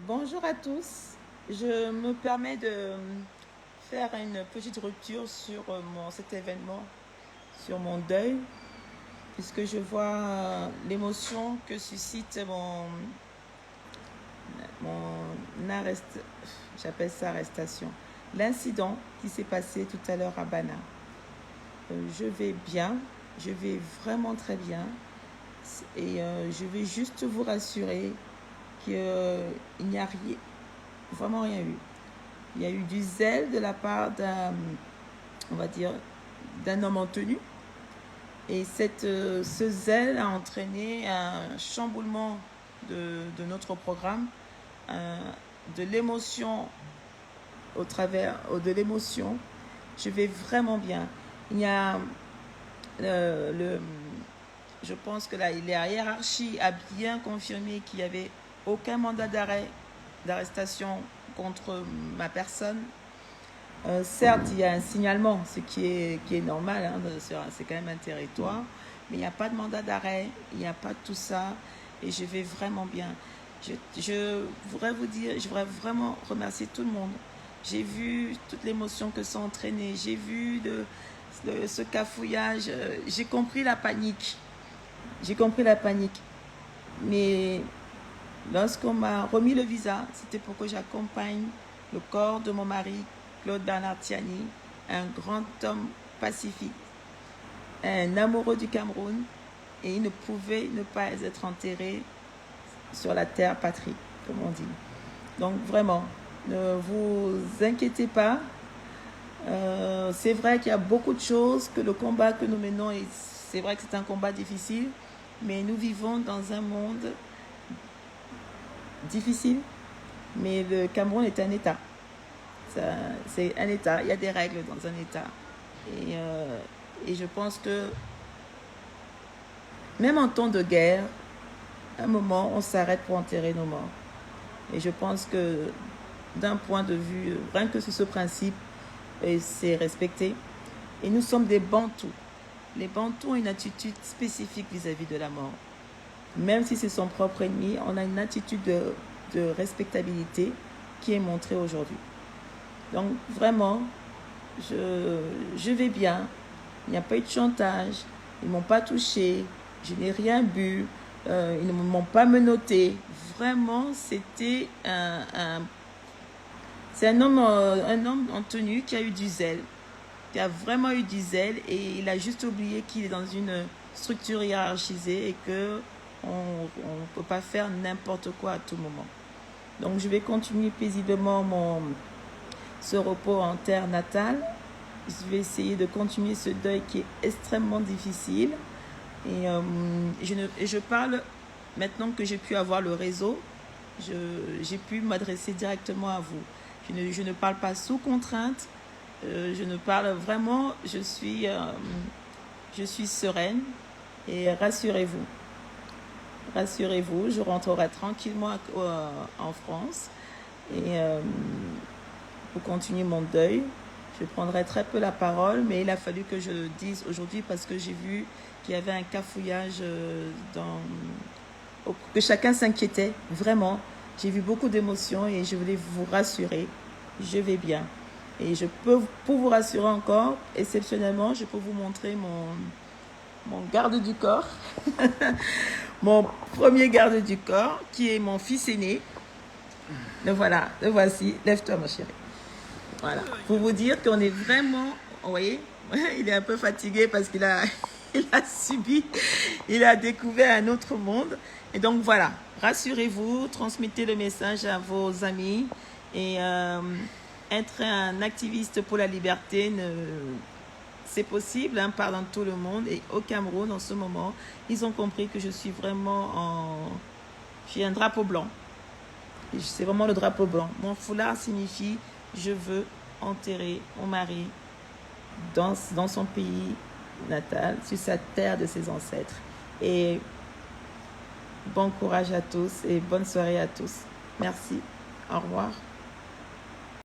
Bonjour à tous. Je me permets de faire une petite rupture sur cet événement, sur mon deuil, puisque je vois l'émotion que suscite mon j'appelle ça arrestation, l'incident qui s'est passé tout à l'heure à Bana. Je vais bien, je vais vraiment très bien, et je vais juste vous rassurer qu'il n'y a rien, vraiment rien eu. Il y a eu du zèle de la part on va dire, d'un homme en tenue. Et ce zèle a entraîné un chamboulement de notre programme, de l'émotion au travers de l'émotion. Je vais vraiment bien. Il y a je pense que la hiérarchie a bien confirmé qu'il n'y avait aucun mandat d'arrestation contre ma personne. Certes, il y a un signalement, ce qui est normal, hein, c'est quand même un territoire, mais il n'y a pas de mandat d'arrêt, il n'y a pas de tout ça, et je vais vraiment bien. Je voudrais vraiment remercier tout le monde. J'ai vu toute l'émotion que ça a entraîné, j'ai vu ce cafouillage, j'ai compris la panique. Mais lorsqu'on m'a remis le visa, c'était pour que j'accompagne le corps de mon mari, Claude Bernard Tiani, un grand homme pacifique, un amoureux du Cameroun, et il ne pouvait ne pas être enterré sur la terre patrie, comme on dit. Donc vraiment, ne vous inquiétez pas. C'est vrai qu'il y a beaucoup de choses, que le combat que nous menons, c'est vrai que c'est un combat difficile, mais nous vivons dans un monde difficile, mais le Cameroun est un État. C'est un État, il y a des règles dans un État. Et je pense que même en temps de guerre, à un moment, on s'arrête pour enterrer nos morts. Et je pense que d'un point de vue, rien que sur ce principe, c'est respecté. Et nous sommes des Bantous. Les Bantous ont une attitude spécifique vis-à-vis de la mort. Même si c'est son propre ennemi, on a une attitude de respectabilité qui est montrée aujourd'hui. Donc vraiment, je vais bien. Il n'y a pas eu de chantage. Ils ne m'ont pas touché. Je n'ai rien bu. Ils ne m'ont pas menotté. Vraiment, c'est un homme en tenue qui a eu du zèle. Qui a vraiment eu du zèle. Et il a juste oublié qu'il est dans une structure hiérarchisée et qu'on ne peut pas faire n'importe quoi à tout moment. Donc je vais continuer paisiblement ce repos en terre natale. Je vais essayer de continuer ce deuil qui est extrêmement difficile. Et je parle maintenant que j'ai pu avoir le réseau. J'ai pu m'adresser directement à vous. Je ne parle pas sous contrainte. Je ne parle vraiment. Je suis sereine. Et rassurez-vous. Rassurez-vous, je rentrerai tranquillement en France. Et pour continuer mon deuil. Je prendrai très peu la parole, mais il a fallu que je le dise aujourd'hui parce que j'ai vu qu'il y avait un cafouillage que chacun s'inquiétait, vraiment. J'ai vu beaucoup d'émotions et je voulais vous rassurer, je vais bien. Et pour vous rassurer encore, exceptionnellement, je peux vous montrer mon garde du corps, mon premier garde du corps, qui est mon fils aîné. Le voilà, le voici. Lève-toi, mon chéri. Voilà, pour vous dire qu'on est vraiment, vous voyez, il est un peu fatigué parce qu'il a, il a découvert un autre monde. Et donc voilà, rassurez-vous, transmettez le message à vos amis et être un activiste pour la liberté, c'est possible, hein, par dans tout le monde. Et au Cameroun, en ce moment, ils ont compris que je suis vraiment j'ai un drapeau blanc. C'est vraiment le drapeau blanc. Mon foulard signifie je veux enterrer mon mari dans son pays natal, sur sa terre de ses ancêtres. Et bon courage à tous et bonne soirée à tous. Merci. Au revoir.